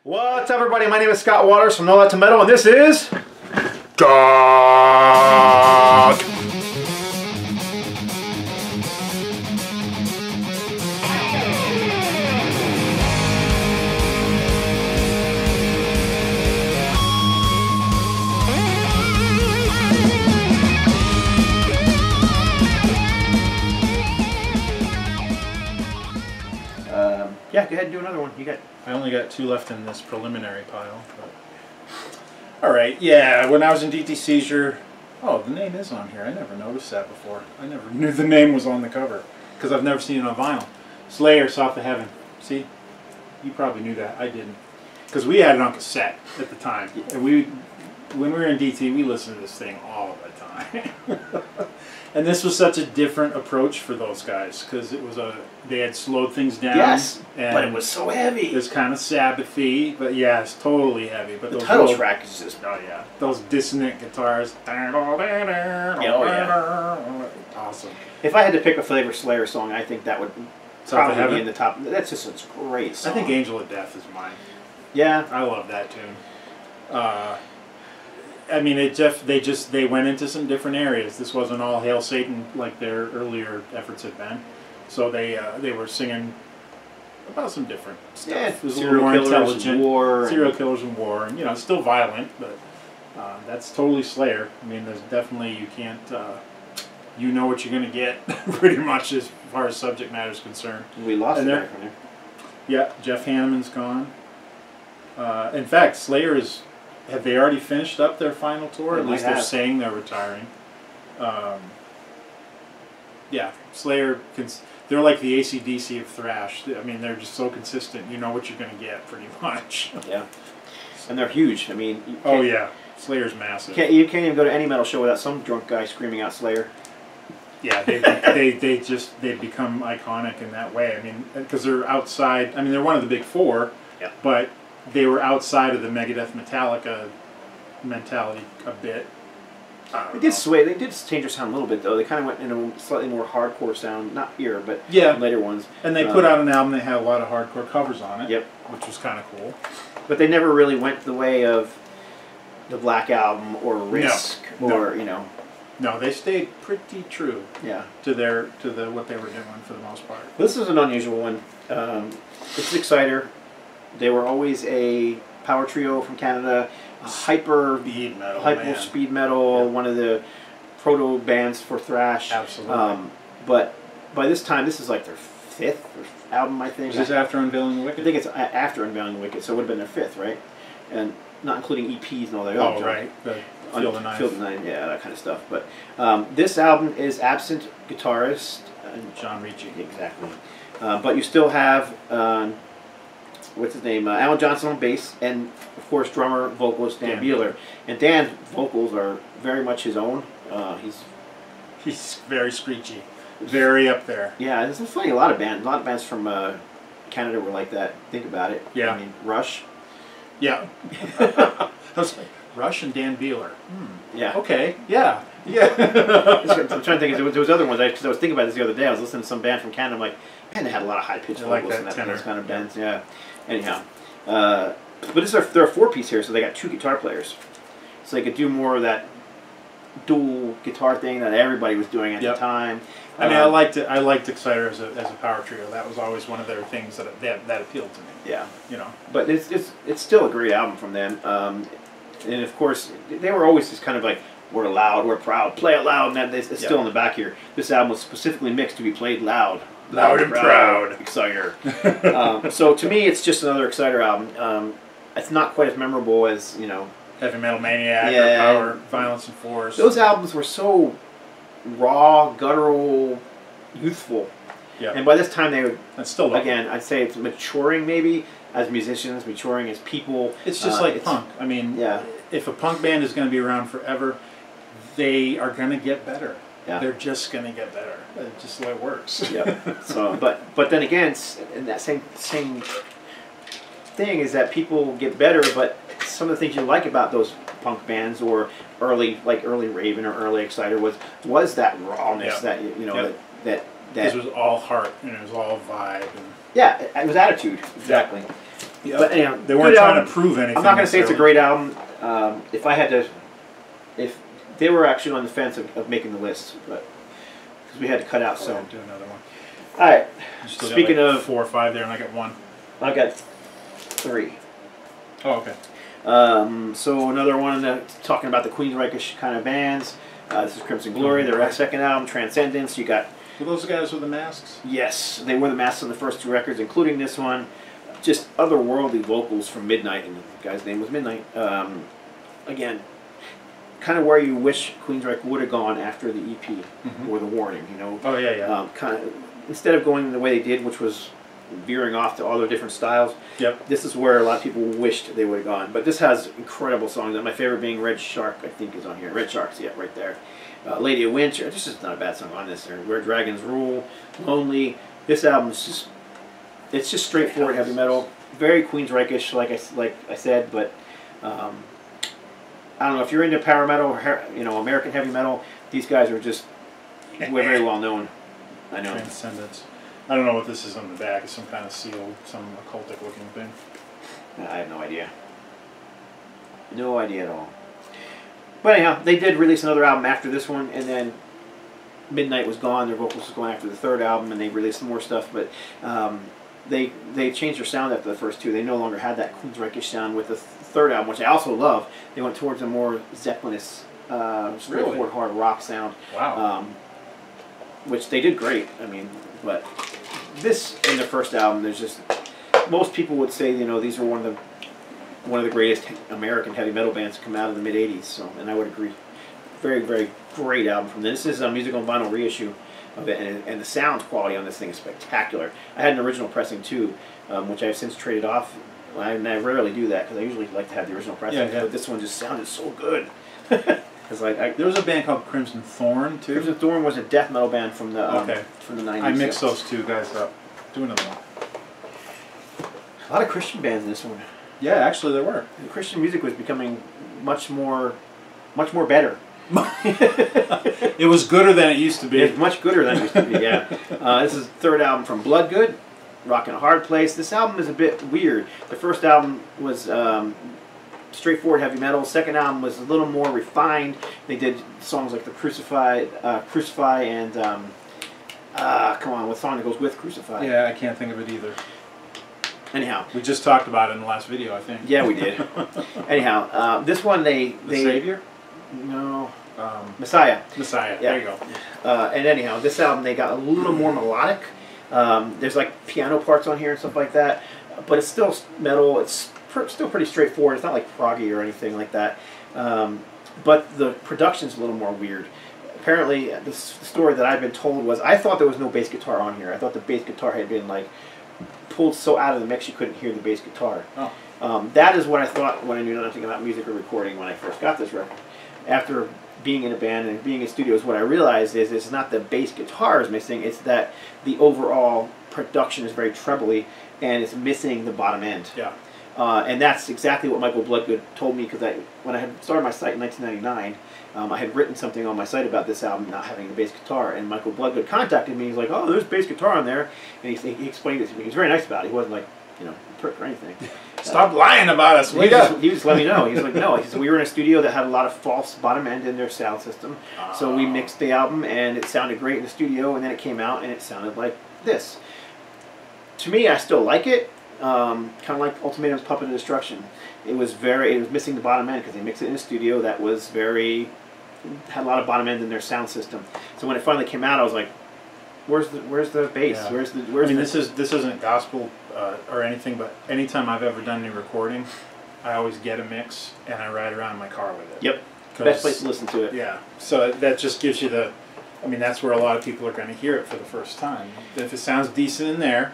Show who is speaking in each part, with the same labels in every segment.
Speaker 1: What's up, everybody? My name is Scott Waters from No That to Metal, and this is Trog. Yeah, go ahead and do another one.
Speaker 2: I only got 2 left in this preliminary pile. But... All right, yeah. When I was in DT Seizure, oh, the name is on here. I never noticed that before. I never knew the name was on the cover because I've never seen it on vinyl. Slayer, South of Heaven. See, you probably knew that. I didn't, because we had it on cassette at the time, and when we were in DT, we listened to this thing all the time. And this was such a different approach for those guys because it was they had slowed things down.
Speaker 1: Yes,
Speaker 2: and
Speaker 1: but it was so heavy.
Speaker 2: It was kind of Sabbathy, but yeah, it's totally heavy. But
Speaker 1: the title track is just
Speaker 2: those dissonant guitars.
Speaker 1: Oh yeah,
Speaker 2: awesome.
Speaker 1: If I had to pick a flavor Slayer song, I think that would probably be in the top. That's just a great song.
Speaker 2: I think Angel of Death is mine.
Speaker 1: Yeah,
Speaker 2: I love that tune. I mean, they went into some different areas. This wasn't all Hail Satan like their earlier efforts had been. So they were singing about some different stuff.
Speaker 1: Yeah,
Speaker 2: it was a little more intelligent. Serial killers and war, and still violent, but that's totally Slayer. I mean, there's definitely you can't. You know what you're going to get pretty much as far as subject matter is concerned.
Speaker 1: We lost it there.
Speaker 2: Yeah, Jeff Hanneman's gone. In fact, Slayer is. Have they already finished up their final tour? At least they're saying they're retiring. Yeah, Slayer, they're like the AC/DC of thrash. I mean, they're just so consistent. You know what you're going to get, pretty much.
Speaker 1: Yeah, and they're huge. I mean,
Speaker 2: oh yeah, Slayer's massive.
Speaker 1: You can't even go to any metal show without some drunk guy screaming out Slayer.
Speaker 2: Yeah, they become iconic in that way. I mean, because they're outside. I mean, they're one of the big four.
Speaker 1: Yeah.
Speaker 2: But they were outside of the Megadeth Metallica mentality a bit.
Speaker 1: They did sway. They did change their sound a little bit, though. They kind of went into a slightly more hardcore sound. Not here, but later ones.
Speaker 2: And they put out an album that had a lot of hardcore covers on it.
Speaker 1: Yep.
Speaker 2: Which was kind of cool.
Speaker 1: But they never really went the way of the Black Album or Risk or
Speaker 2: No, they stayed pretty true.
Speaker 1: Yeah.
Speaker 2: To what they were doing for the most part.
Speaker 1: This is an unusual one. It's Exciter. They were always a power trio from Canada, hyper speed metal, one of the proto bands for thrash.
Speaker 2: Absolutely.
Speaker 1: But by this time, this is like their 5th album, I think.
Speaker 2: Is this after Unveiling the Wicked?
Speaker 1: I think it's after Unveiling the Wicked, so it would have been their 5th, right? And not including EPs and all that.
Speaker 2: Oh, right. The Field of Nine.
Speaker 1: Field of Nine, yeah, that kind of stuff. But this album is absent guitarist.
Speaker 2: John Ricci.
Speaker 1: Exactly. But you still have... what's his name? Alan Johnson on bass, and of course drummer, vocalist Dan Beeler. And Dan's vocals are very much his own.
Speaker 2: He's very screechy, very up there.
Speaker 1: Yeah, it's funny. A lot of bands from Canada were like that. Think about it.
Speaker 2: Yeah.
Speaker 1: I mean, Rush.
Speaker 2: Yeah. I was like, Rush and Dan Beeler.
Speaker 1: Yeah.
Speaker 2: Okay. Yeah. Yeah.
Speaker 1: I'm trying to think. There was other ones because I was thinking about this the other day. I was listening to some band from Canada. I'm like, man, they had a lot of high pitched vocals in those kind of bands. Yeah. Anyhow, but they're a 4-piece here, so they got 2 guitar players, so they could do more of that dual guitar thing that everybody was doing at the time.
Speaker 2: I mean, I liked Exciter as a power trio. That was always one of their things that appealed to me.
Speaker 1: Yeah. But it's still a great album from them. And of course, they were always just kind of like, we're loud, we're proud, play it loud, and it's still in the back here. This album was specifically mixed to be played loud.
Speaker 2: Loud and proud.
Speaker 1: Exciter. So to me, it's just another Exciter album. It's not quite as memorable as,
Speaker 2: Heavy Metal Maniac or Power, Violence and Force.
Speaker 1: Those albums were so raw, guttural, youthful.
Speaker 2: Yeah.
Speaker 1: And by this time, they were,
Speaker 2: still
Speaker 1: again, I'd say it's maturing maybe as musicians, maturing as people.
Speaker 2: It's just like punk. I mean, if a punk band is going to be around forever, they are going to get better. Yeah. They're just going to get better. It's just the way it works.
Speaker 1: Yeah. So, but then again, in that same thing is that people get better, but some of the things you like about those punk bands or early Raven or early Exciter was that rawness that that
Speaker 2: this was all heart and it was all vibe. And
Speaker 1: yeah, it was attitude exactly.
Speaker 2: Yeah.
Speaker 1: But anyhow,
Speaker 2: they weren't trying to prove anything.
Speaker 1: I'm not going to say it's a great album. If I had to, if they were actually on the fence of making the list, but because we had to cut out some.
Speaker 2: Do another one.
Speaker 1: All right.
Speaker 2: Speaking of 4 or 5 there, and I got 1.
Speaker 1: I got 3.
Speaker 2: Oh, okay.
Speaker 1: So another one talking about the Queensryche kind of bands. This is Crimson Glory, their second album, Transcendence. You got.
Speaker 2: Were those guys with the masks?
Speaker 1: Yes, they wore the masks on the first 2 records, including this one. Just otherworldly vocals from Midnight, and the guy's name was Midnight. Again, kind of where you wish Queensryche would have gone after the EP or the Warning. You know.
Speaker 2: Oh yeah.
Speaker 1: Kind of instead of going the way they did, which was veering off to all their different styles.
Speaker 2: Yep.
Speaker 1: This is where a lot of people wished they would have gone. But this has incredible songs. My favorite being Red Shark, I think, is on here. Red Shark's, yeah, right there. Lady of Winch, this is not a bad song on this. Where Dragons Rule, Lonely. This album is just, it's just straightforward heavy metal. Very Queensryche-ish, like I said, but I don't know, if you're into power metal or, you know, American heavy metal, these guys are just, we're very well known. I know.
Speaker 2: Transcendence. I don't know what this is on the back. It's some kind of seal, some occultic looking thing.
Speaker 1: I have no idea. No idea at all. But anyhow, they did release another album after this one, and then Midnight was gone. Their vocals was going after the 3rd album, and they released some more stuff. But they changed their sound after the first 2. They no longer had that Queensryche sound with the 3rd album, which I also love. They went towards a more Zeppelinist, straightforward hard rock sound.
Speaker 2: Wow.
Speaker 1: Which they did great. I mean, but this in their first album, there's just most people would say, you know, these are one of the greatest American heavy metal bands to come out of the mid '80s. So, and I would agree. Very, very great album from them. This is a music on vinyl reissue of it, and the sound quality on this thing is spectacular. I had an original pressing too, which I've since traded off. And I rarely do that because I usually like to have the original pressing. Yeah. But this one just sounded so good.
Speaker 2: There was a band called Crimson Thorn too.
Speaker 1: Crimson Thorn was a death metal band from the 90s.
Speaker 2: I mixed those 2 guys up. Do another one.
Speaker 1: A lot of Christian bands in this one.
Speaker 2: Yeah, actually there were.
Speaker 1: The Christian music was becoming much more better.
Speaker 2: It was gooder than it used to be.
Speaker 1: It's much gooder than it used to be. Yeah. This is the 3rd album from Bloodgood, Rockin' a Hard Place. This album is a bit weird. The first album was straightforward heavy metal. Second album was a little more refined. They did songs like the Crucify, and come on, what song that goes with Crucify?
Speaker 2: Yeah, I can't think of it either.
Speaker 1: Anyhow,
Speaker 2: we just talked about it in the last video, I think.
Speaker 1: Yeah, we did. Anyhow, this one the
Speaker 2: Savior?
Speaker 1: No, Messiah.
Speaker 2: Messiah.
Speaker 1: Yeah.
Speaker 2: There you go.
Speaker 1: And anyhow, this album they got a little more melodic. There's like piano parts on here and stuff like that, but it's still metal. It's still pretty straightforward. It's not like proggy or anything like that. But the production's a little more weird. Apparently, the story that I've been told was I thought there was no bass guitar on here. I thought the bass guitar had been like pulled so out of the mix you couldn't hear the bass guitar.
Speaker 2: Oh.
Speaker 1: That is what I thought when I knew nothing about music or recording when I first got this record. After being in a band and being in studios, what I realized is it's not the bass guitar is missing, it's that the overall production is very trebly and it's missing the bottom end.
Speaker 2: Yeah.
Speaker 1: And that's exactly what Michael Bloodgood told me, because when I had started my site in 1999, I had written something on my site about this album not having a bass guitar, and Michael Bloodgood contacted me. He's like, "Oh, there's bass guitar on there," and he explained it to me. He was very nice about it. He wasn't like, you know, a prick or anything.
Speaker 2: Stop lying about us.
Speaker 1: He just let me know. He was like, "No," he said, "We were in a studio that had a lot of false bottom end in their sound system, so we mixed the album, and it sounded great in the studio, and then it came out, and it sounded like this." To me, I still like it. Kind of like Ultimatum's Puppet of Destruction. It was missing the bottom end because they mixed it in a studio that was had a lot of bottom end in their sound system. So when it finally came out, I was like, "Where's the bass?
Speaker 2: Yeah.
Speaker 1: Where's the?"
Speaker 2: I mean, this isn't gospel or anything, but anytime I've ever done any recording, I always get a mix and I ride around in my car with it.
Speaker 1: Yep. Best place to listen to it.
Speaker 2: Yeah. So that just gives you I mean, that's where a lot of people are going to hear it for the first time. If it sounds decent in there,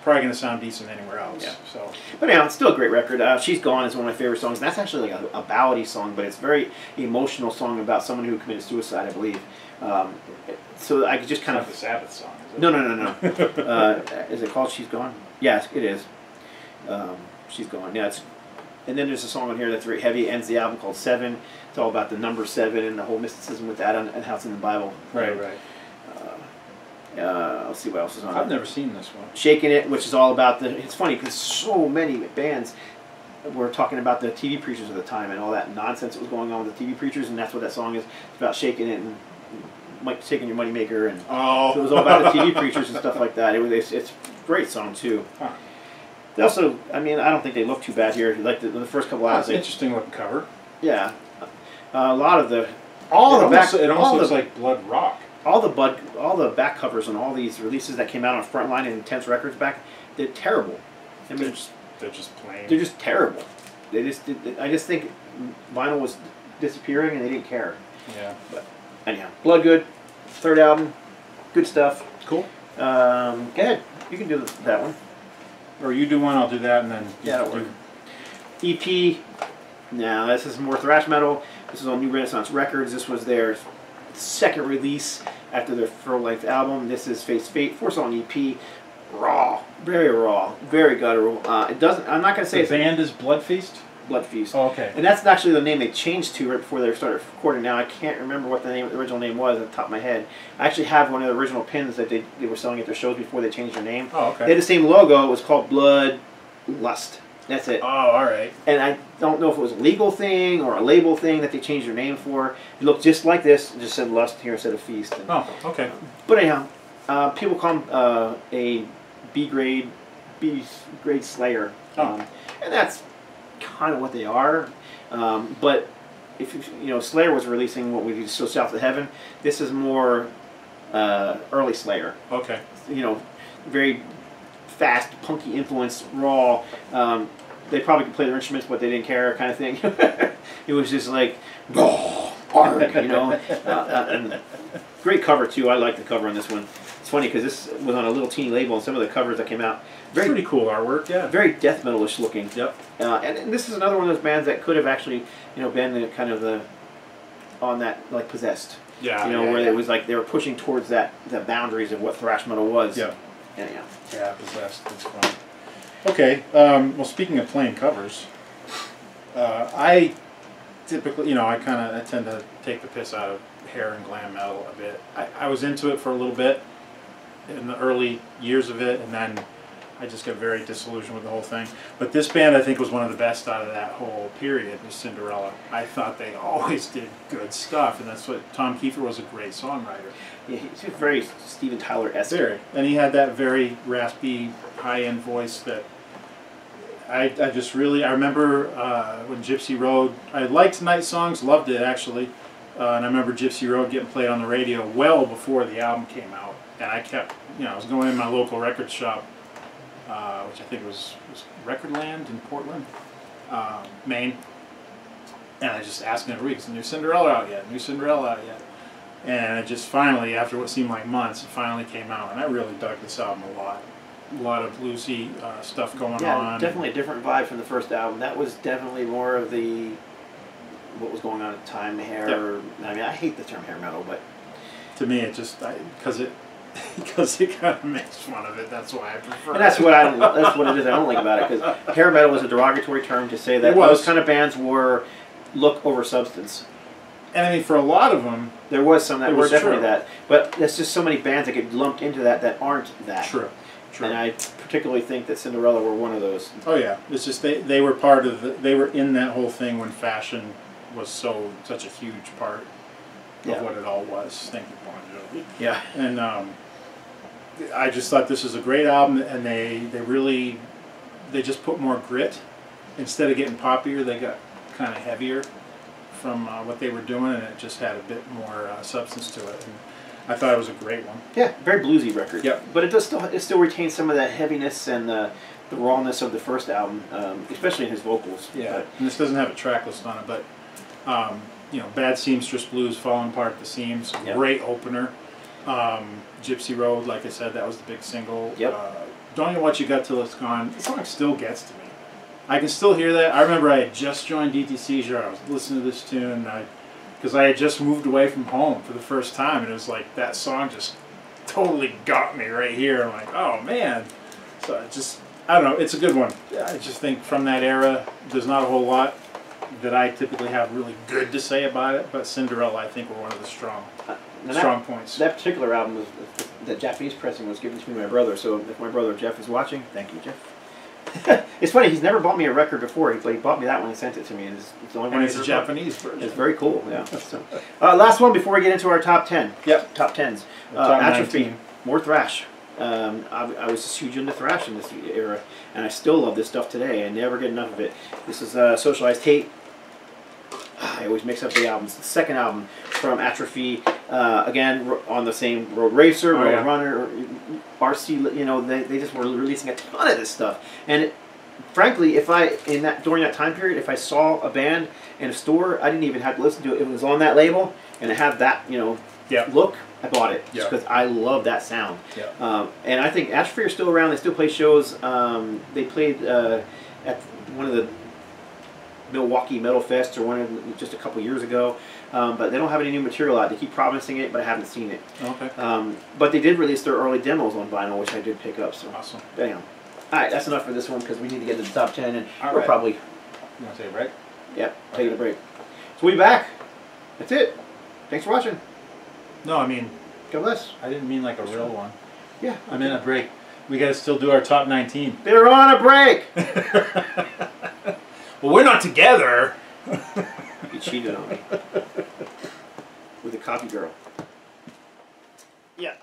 Speaker 2: probably going to sound decent anywhere else.
Speaker 1: Yeah.
Speaker 2: So,
Speaker 1: but anyhow, it's still a great record. She's Gone is one of my favorite songs. And that's actually like a ballady song, but it's a very emotional song about someone who committed suicide, I believe. So I could just kind
Speaker 2: of the Sabbath song. Is it?
Speaker 1: No. Is it called "She's Gone"? Yes, it is. "She's Gone." Yeah. And then there's a song on here that's very heavy. It ends the album called "7." It's all about the number 7 and the whole mysticism with that and how it's in the Bible.
Speaker 2: Right.
Speaker 1: Let's see what else is on.
Speaker 2: I've never seen this one.
Speaker 1: Shaking It, which is all about the. It's funny because so many bands were talking about the TV preachers at the time and all that nonsense that was going on with the TV preachers, and that's what that song is. It's about shaking it and shaking your moneymaker, and so it was all about the TV preachers and stuff like that. It's a great song too. Huh. They also, I mean, I don't think they look too bad here. Like the first couple albums.
Speaker 2: That's interesting looking cover.
Speaker 1: Yeah, a lot of the
Speaker 2: it almost looks like Blood Rock.
Speaker 1: All the back covers on all these releases that came out on Frontline and Intense Records back, they're terrible. I mean,
Speaker 2: they're just plain.
Speaker 1: They're just terrible. I just think vinyl was disappearing and they didn't care.
Speaker 2: Yeah.
Speaker 1: But anyhow, Bloodgood, third album, good stuff.
Speaker 2: Cool.
Speaker 1: Go ahead, you can do that one.
Speaker 2: Or you do one, I'll do that, and then
Speaker 1: that'll work. EP. Now this is more thrash metal. This is on New Renaissance Records. This was their second release after their full-length album. This is Face Fate, 4-song EP. Raw, very guttural. It doesn't. I'm not gonna say
Speaker 2: the band is Blood Feast.
Speaker 1: Blood Feast.
Speaker 2: Oh, okay.
Speaker 1: And that's actually the name they changed to right before they started recording. Now I can't remember what the original name was at the top of my head. I actually have one of the original pins that they were selling at their shows before they changed their name.
Speaker 2: Oh, okay.
Speaker 1: They had the same logo. It was called Blood Lust. That's it.
Speaker 2: Oh, all right.
Speaker 1: And I don't know if it was a legal thing or a label thing that they changed their name for. It looked just like this. It just said Lust here instead of Feast. And,
Speaker 2: okay.
Speaker 1: But anyhow, people call them a B grade Slayer, and that's kind of what they are. But if Slayer was releasing what we do So South of Heaven, this is more early Slayer.
Speaker 2: Okay.
Speaker 1: Very fast, punky influence, raw. They probably could play their instruments, but they didn't care, kind of thing. It was just like, arg, and great cover too. I like the cover on this one. It's funny because this was on a little teeny label, and some of the covers that came out,
Speaker 2: pretty cool artwork. Yeah,
Speaker 1: very death metal-ish looking.
Speaker 2: Yep.
Speaker 1: And this is another one of those bands that could have actually, been kind of on that like Possessed.
Speaker 2: Yeah.
Speaker 1: Where it was like they were pushing towards the boundaries of what thrash metal was.
Speaker 2: Yeah.
Speaker 1: Anyhow.
Speaker 2: Yeah, Possessed. It's fun. Okay. Well, speaking of plain covers, I typically, I tend to take the piss out of hair and glam metal a bit. I was into it for a little bit in the early years of it, and then I just got very disillusioned with the whole thing. But this band, I think, was one of the best out of that whole period, was Cinderella. I thought they always did good stuff, and that's what Tom Kiefer was a great songwriter.
Speaker 1: Yeah, he's very Steven Tyler-esque.
Speaker 2: Very. And he had that very raspy, high-end voice that I remember when Gypsy Road, I liked Night Songs, loved it actually, and I remember Gypsy Road getting played on the radio well before the album came out, and I kept, I was going in my local record shop, which I think was Recordland in Portland, Maine, and I just asked every week, is the new Cinderella out yet? New Cinderella out yet? And it just finally, after what seemed like months, it finally came out, and I really dug this album a lot. A lot of bluesy stuff going on.
Speaker 1: Yeah, definitely a different vibe from the first album. That was definitely more of what was going on at the time, the hair. Yep. I mean, I hate the term hair metal, but
Speaker 2: to me, it just because it kind of makes fun of it. That's why I prefer.
Speaker 1: And that's what it is. I don't like about it because hair metal is a derogatory term to say that those kind of bands were look over substance.
Speaker 2: And I mean, for a lot of them,
Speaker 1: there was some that were definitely
Speaker 2: true.
Speaker 1: That. But there's just so many bands that get lumped into that aren't that.
Speaker 2: True. True.
Speaker 1: And I particularly think that Cinderella were one of those.
Speaker 2: Oh yeah, it's just they were part of they were in that whole thing when fashion was such a huge part of what it all was. Thank you, Bon Jovi.
Speaker 1: Yeah.
Speaker 2: And I just thought this was a great album, and they just put more grit instead of getting poppier. They got kind of heavier from what they were doing, and it just had a bit more substance to it. And I thought it was a great one.
Speaker 1: Yeah, very bluesy record.
Speaker 2: Yep.
Speaker 1: But it still retains some of that heaviness and the rawness of the first album, especially in his vocals.
Speaker 2: Yeah.
Speaker 1: But,
Speaker 2: and this doesn't have a track list on it, but Bad Seamstress Blues, Falling Apart at the Seams, great opener. Gypsy Road, like I said, that was the big single.
Speaker 1: Yep.
Speaker 2: Don't Know What You Got Till It's Gone. The song still gets to me. I can still hear that. I remember I had just joined DT Seizure. I was listening to this tune. Because I had just moved away from home for the first time, and it was like that song just totally got me right here. I'm like, oh man. So I don't know, it's a good one. I just think from that era, there's not a whole lot that I typically have really good to say about it, but Cinderella, I think, were one of the strong points.
Speaker 1: That particular album the Japanese pressing was given to me by my brother. So if my brother Jeff is watching, thank you, Jeff. It's funny, he's never bought me a record before. He bought me that one and sent it to me. And it's the only one
Speaker 2: it's a Japanese version.
Speaker 1: It's very cool, yeah. So, last one before we get into our top 10.
Speaker 2: Yep.
Speaker 1: Top 10s.
Speaker 2: Top
Speaker 1: Atrophy,
Speaker 2: 19.
Speaker 1: more thrash. I was just huge into thrash in this era, and I still love this stuff today. I never get enough of it. This is Socialized Hate. I always mix up the albums. The second album from Atrophy, again on the same Road Racer, Road Runner, RC. You know, they just were releasing a ton of this stuff. And frankly, during that time period, if I saw a band in a store, I didn't even have to listen to it. It was on that label, and it had that look. I bought it just because I love that sound. And I think Atrophy are still around. They still play shows. They played at one of the Milwaukee Metal Fest or one of them just a couple years ago, but they don't have any new material out. They keep promising it, but I haven't seen it.
Speaker 2: Okay.
Speaker 1: But they did release their early demos on vinyl, which I did pick up. So
Speaker 2: awesome.
Speaker 1: Damn. All right, that's enough for this one because we need to get to the top 10, and
Speaker 2: we're
Speaker 1: right. Probably.
Speaker 2: You want to take a break?
Speaker 1: Yep. Taking a break. So we'll be back. That's it. Thanks for watching.
Speaker 2: No, I mean,
Speaker 1: God bless.
Speaker 2: I didn't mean like a real one.
Speaker 1: Yeah.
Speaker 2: I meant a break. We got to still do our top 19.
Speaker 1: They're on a break.
Speaker 2: Well, we're not together.
Speaker 1: You cheated on me with a copy girl. Yeah.